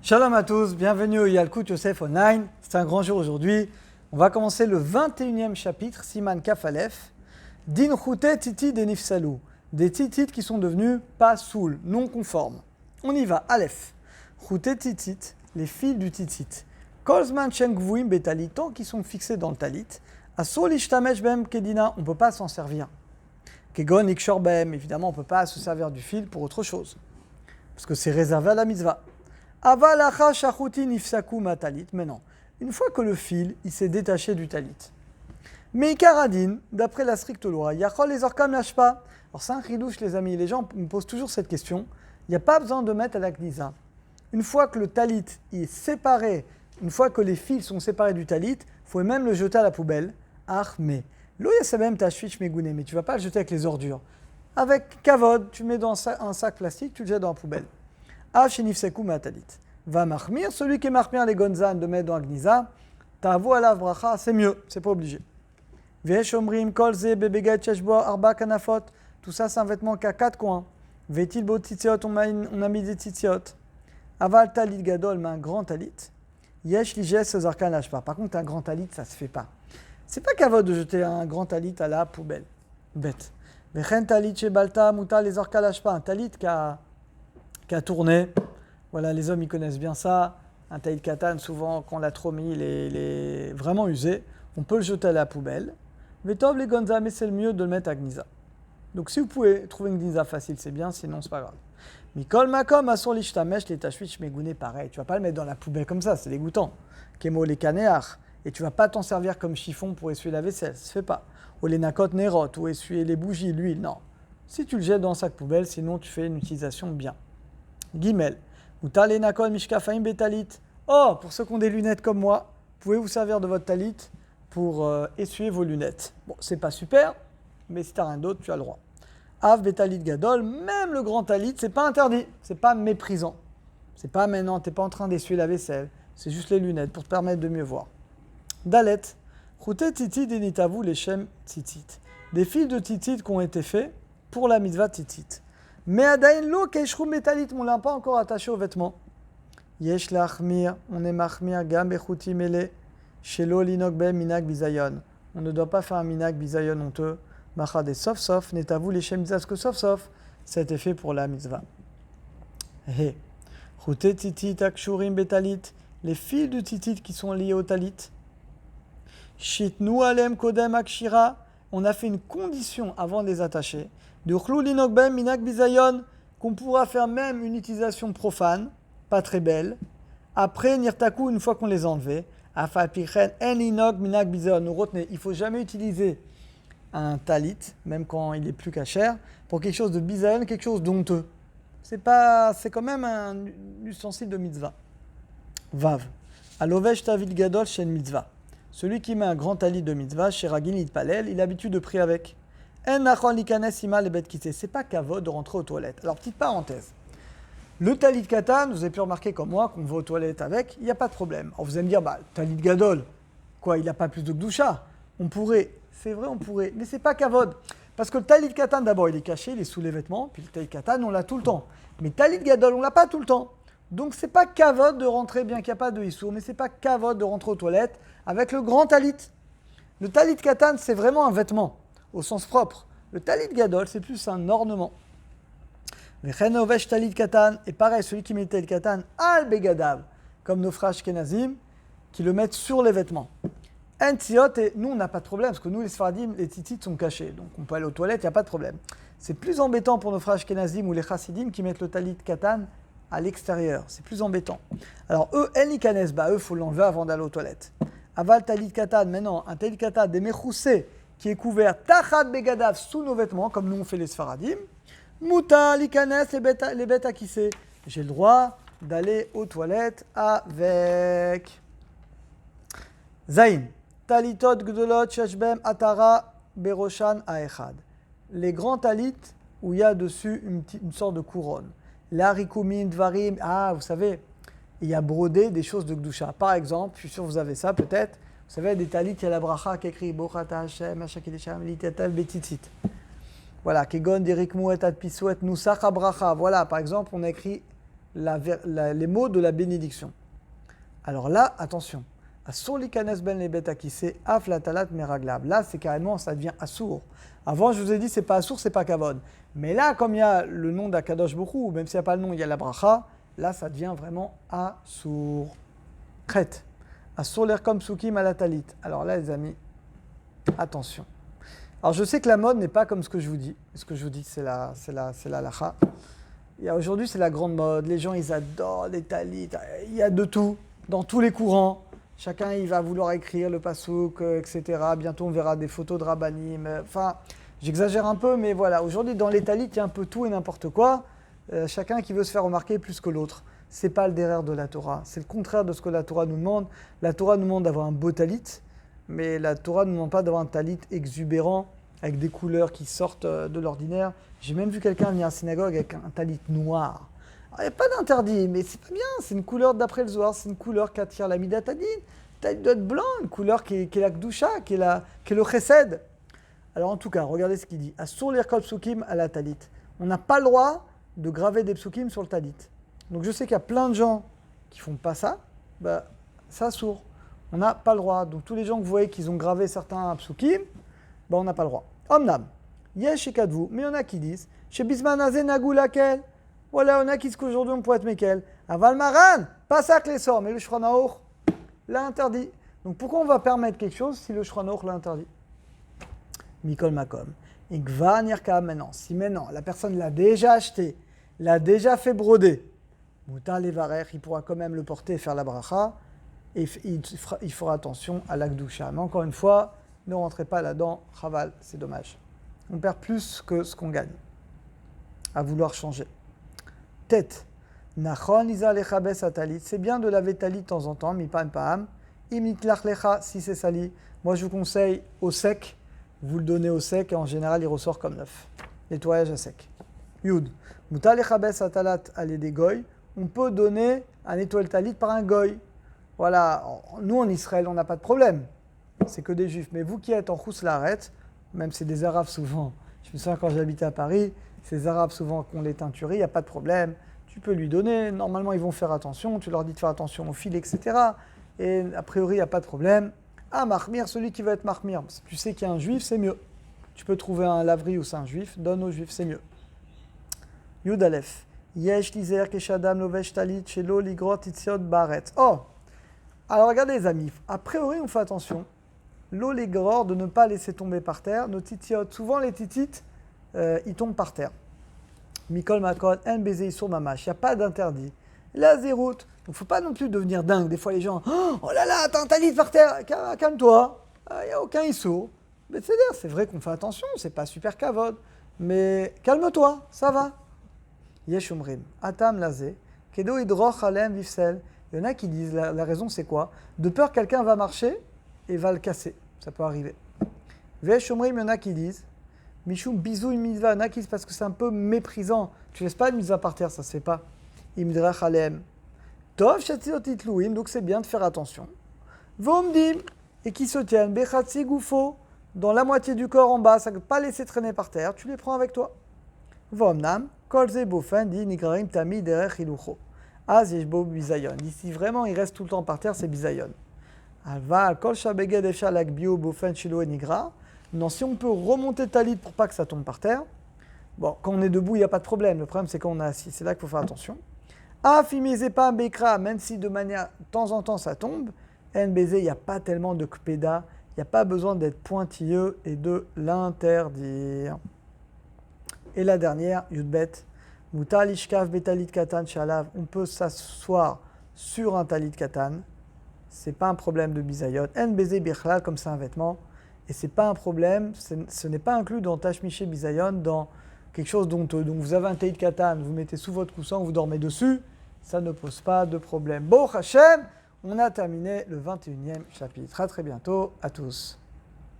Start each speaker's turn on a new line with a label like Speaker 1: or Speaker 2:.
Speaker 1: Shalom à tous, bienvenue au Yalkut Yosef Online. C'est un grand jour aujourd'hui. On va commencer le 21e chapitre, Siman Kaf Aleph. Din Choutet Titid et Nifsalou. Des titites qui sont devenus pas soul, non conformes. On y va, Aleph. Choutet Titit, les fils du titit. Kolzman Shenkvuim Betalit, tant qui sont fixés dans le talit. Asol Ishtamesh Bem Kedina, on ne peut pas s'en servir. Kegon Ikshor Bem, évidemment, on ne peut pas se servir du fil pour autre chose. Parce que c'est réservé à la mitzvah. Avalacha shachuti nifsaku matalit. Maintenant, une fois que le fil il s'est détaché du talit, mais Karadin, d'après la stricte loi, yachol les orkam lâche pas. Alors c'est un chidouche les amis, les gens me posent toujours cette question. Il n'y a pas besoin de mettre à la kniza. Une fois que le talit est séparé, une fois que les fils sont séparés du talit, il faut même le jeter à la poubelle. Ah mais lo yasabem tashvich megune, mais tu vas pas le jeter avec les ordures. Avec kavod, tu mets dans un sac plastique, tu le jettes dans la poubelle. Shenifseku matalit. Va marmir, celui qui est marmir les gonzan de mettre dans la gniza, tavo alav bracha, c'est mieux, c'est pas obligé. Vesh omrim kolze bebegat cheshbo arba kanafot, tout ça c'est un vêtement qui a 4 coins. Vetil bo titziot, on a mis des titziot. Aval talit gadol, mais un grand talit. Yesh liges zarkan lashpa. Par contre un grand talit, ça se fait pas. C'est pas qu'avant de jeter un grand talit à la poubelle. Bête. Vechen talit shebalta muta les zarkan lashpa, un talit qui a tourné. Voilà, les hommes, ils connaissent bien ça. Un talit katan, souvent, quand on l'a trop mis, il est vraiment usé. On peut le jeter à la poubelle. Vetov les gonza, mais c'est le mieux de le mettre à gniza. Donc, si vous pouvez trouver une gniza facile, c'est bien, sinon, c'est pas grave. Mikol makom asur lishtamesh les tashvich megune, pareil. Tu vas pas le mettre dans la poubelle comme ça, c'est dégoûtant. Kemo les kaneach. Et tu vas pas t'en servir comme chiffon pour essuyer la vaisselle, ça se fait pas. Ou les nakot nerot, ou essuyer les bougies, l'huile, non. Si tu le jettes dans un sac poubelle, sinon, tu fais une utilisation bien. Gimel. Mutale nakol mishkafaim betalit. Oh, pour ceux qui ont des lunettes comme moi, vous pouvez vous servir de votre talit pour essuyer vos lunettes. Bon, c'est pas super, mais si tu n'as rien d'autre, tu as le droit. Av betalit gadol, même le grand talit, c'est pas interdit, c'est pas méprisant. C'est pas maintenant, tu n'es pas en train d'essuyer la vaisselle, c'est juste les lunettes pour te permettre de mieux voir. Dalet. Choutet titit denitavu leshem titit. Des fils de titit qui ont été faits pour la mitzvah titit. Mais adain lo keishru metalit, on l'a pas encore attaché aux vêtements. Yesh lachmir, on est machmir gam bechuti mele, shelo linok be minak bizayon. On ne doit pas faire un minak bizayon honteux. Machade sauf sauf, netavu leshem mitzvah, que sauf, ça a été fait pour la mitzvah. He. Choutet titit akshurim betalit, les fils du titit qui sont liés au talit. Shitnu alem kodem akshira, on a fait une condition avant de les attacher. De chlou linokbem minak bizayon, qu'on pourra faire même une utilisation profane, pas très belle. Après nirtaku, une fois qu'on les a enlevés, afapichen en inok minak bizayon. Nous retenez, il ne faut jamais utiliser un talit, même quand il est plus cachère, pour quelque chose de bizayon, quelque chose d'honteux. C'est quand même un ustensile de mitzvah. Vav. Alovesh tavid gadol shen mitzvah. Celui qui met un grand talit de mitzvah, chez Ragin Itpalel, il a l'habitude de prier avec. C'est pas kavod de rentrer aux toilettes. Alors, petite parenthèse. Le talit katan, vous avez pu remarquer comme moi qu'on va aux toilettes avec, il n'y a pas de problème. Alors, vous allez me dire, talit gadol, quoi, il n'a pas plus de gdoucha. On pourrait, c'est vrai, on pourrait, mais c'est pas kavod. Parce que le talit katan, d'abord, il est caché, il est sous les vêtements, puis le talit katan, on l'a tout le temps. Mais talit gadol, on l'a pas tout le temps. Donc, c'est pas kavod de rentrer, bien qu'il n'y a pas de issour, mais c'est pas kavod de rentrer aux toilettes avec le grand talit. Le talit katan, c'est vraiment un vêtement, au sens propre. Le talit gadol, c'est plus un ornement. Vechenovesh talit katan, et pareil, celui qui met le talit katan, al begadav, comme nos frères ashkenazim, qui le mettent sur les vêtements. Entziot, et nous, on n'a pas de problème, parce que nous, les sfaradim, les titites sont cachés, donc on peut aller aux toilettes, il n'y a pas de problème. C'est plus embêtant pour nos frères ashkenazim ou les chassidim qui mettent le talit katan à l'extérieur, c'est plus embêtant. Alors eux, enikanes, eux, il faut l'enlever avant d'aller aux toilettes. Aval talit katan, maintenant, un talit katan des mechoussés, qui est couvert tachat begadav sous nos vêtements, comme nous on fait les sfaradim. Mouta, likanes, les bêtes à kisser. J'ai le droit d'aller aux toilettes avec. Zain. Talitot gdolot shashbem atara beroshan aechad. Les grands talits où il y a dessus une sorte de couronne. Larikumin, dvarim. Ah, vous savez, il y a brodé des choses de gdusha. Par exemple, je suis sûr que vous avez ça peut-être. Vous savez, des talits, il y a la bracha qui écrit Bochata Hashem, Hashakidesham, Litatav, Betitit. Voilà, Kegon, Dirikmu, et Adpisu, et Nusach, Bracha. Voilà, par exemple, on a écrit les mots de la bénédiction. Alors là, attention. Assour likanes ben les bêtes akissé, af la talat meraglab. Là, c'est carrément, ça devient assour. Avant, je vous ai dit, c'est pas assour, c'est pas kavod. Mais là, comme il y a le nom d'Akadosh Borou, même s'il n'y a pas le nom, il y a la bracha, là, ça devient vraiment assour. Khet. Assour l'air comme soukim à la talit. Alors là, les amis, attention. Alors, je sais que la mode n'est pas comme ce que je vous dis. Ce que je vous dis, c'est la lacha. Aujourd'hui, c'est la grande mode. Les gens, ils adorent les talit. Il y a de tout, dans tous les courants. Chacun, il va vouloir écrire le pasouk, etc. Bientôt, on verra des photos de rabbanim. Enfin, j'exagère un peu, mais voilà. Aujourd'hui, dans les talit, il y a un peu tout et n'importe quoi. Chacun qui veut se faire remarquer plus que l'autre. C'est pas le derrière de la Torah. C'est le contraire de ce que la Torah nous demande. La Torah nous demande d'avoir un beau talit, mais la Torah ne nous demande pas d'avoir un talit exubérant, avec des couleurs qui sortent de l'ordinaire. J'ai même vu quelqu'un venir à la synagogue avec un talit noir. Il n'y a pas d'interdit, mais c'est pas bien. C'est une couleur d'après le Zohar, c'est une couleur qui attire la midatadine. Le talit doit être blanc, une couleur qui est la Kdusha, qui est le Chesed. Alors en tout cas, regardez ce qu'il dit. Assour l'irkol psukim à la talit. On n'a pas le droit de graver des psukim sur le talit. Donc je sais qu'il y a plein de gens qui font pas ça. Ça sourd. On n'a pas le droit. Donc tous les gens que vous voyez qu'ils ont gravé certains psukim, on n'a pas le droit. Omnam. Yesh et kadvu, mais il y en a qui disent chez Bisman Azé Nagou laquelle. Voilà, on a qui disent qu'aujourd'hui on pourrait être Mekel. Aval Maran, pas ça que les sorts, mais le Shulchan Aruch l'a interdit. Donc pourquoi on va permettre quelque chose si le Shulchan Aruch l'a interdit? Mikol Makom. Et Gva Nirka maintenant. Si maintenant la personne l'a déjà acheté, l'a déjà fait broder, Mouta Levarer, il pourra quand même le porter et faire la bracha. Et il fera attention à l'Akdusha. Mais encore une fois, ne rentrez pas là-dedans. Chaval, c'est dommage. On perd plus que ce qu'on gagne à vouloir changer. Tête. Nachon isa lechabes atalit. C'est bien de laver talit de temps en temps, mi pam pam. Imitlach lecha, si c'est sali. Moi, je vous conseille au sec. Vous le donnez au sec et en général, il ressort comme neuf. Nettoyage à sec. Yud. Muta lechabes atalat alé des goy. On peut donner un nettoyage talit par un goy. Voilà. Nous, en Israël, on n'a pas de problème. C'est que des juifs. Mais vous qui êtes en Chouslaret, même c'est des arabes souvent. Je me souviens quand j'habitais à Paris, ces arabes souvent qui ont les teinturies, il n'y a pas de problème. Tu peux lui donner. Normalement, ils vont faire attention. Tu leur dis de faire attention au fil, etc. Et a priori, il n'y a pas de problème. Ah, Mahmir, celui qui veut être Mahmir. Si tu sais qu'il y a un juif, c'est mieux. Tu peux trouver un laverie où c'est un juif. Donne aux juifs, c'est mieux. Yud Aleph. Yesh lizer keshadam lovesh talit shelo ligrot itziot baret. Oh! Alors regardez les amis. A priori, on fait attention. L'eau les grors de ne pas laisser tomber par terre. Nos titiotes, souvent les titites, ils tombent par terre. Mikol makol, en baiser sur mamash. Il n'y a pas d'interdit. La zéroute. Donc il ne faut pas non plus devenir dingue. Des fois les gens, oh là là, t'as un talit par terre. Calme-toi. Il n'y a aucun issour. Mais c'est vrai qu'on fait attention. C'est pas super kavod. Mais calme-toi, ça va. Yeshumrim. Atam lazé. Kedo hidroch alem vifsel. Il y en a qui disent, la raison c'est quoi? De peur que quelqu'un va marcher et va le casser. Ça peut arriver. Veshumrim, il y en a qui disent, Michoum bisou une mitzvah, il y en a qui disent parce que c'est un peu méprisant. Tu laisses pas une mitzvah par terre, ça se fait pas. Imdrach alem. Tov shatzilot itlouim, donc c'est bien de faire attention. Vomdim, et qui se tiennent, bechatsi goufo, dans la moitié du corps en bas, ça ne peut pas laisser traîner par terre, tu les prends avec toi. Vomnam, kolze bofen, di nigraim tami derech ilucho. Az yeshbo bizayon. Ici, vraiment, il reste tout le temps par terre, c'est bizayon. Alva, kol shabeged efshar lakbio bofen shilo enigra. Non, si on peut remonter talit pour pas que ça tombe par terre, bon, quand on est debout, il n'y a pas de problème. Le problème, c'est quand on est assis. C'est là qu'il faut faire attention. Afimeze pas bekra, même si de manière, de temps en temps, ça tombe. NBZ, il n'y a pas tellement de kpeda. Il n'y a pas besoin d'être pointilleux et de l'interdire. Et la dernière, yudbet. Mutal ishkaf betalit katan shalav. On peut s'asseoir sur un talit katan. C'est pas un problème de bisayon. NBZ bichlal, comme c'est un vêtement. Et c'est pas un problème, ce n'est pas inclus dans Tashmiché Bizayon, dans quelque chose dont vous avez un talit katan, vous mettez sous votre coussin, vous dormez dessus, ça ne pose pas de problème. Bon Hachem, on a terminé le 21e chapitre. À très bientôt à tous.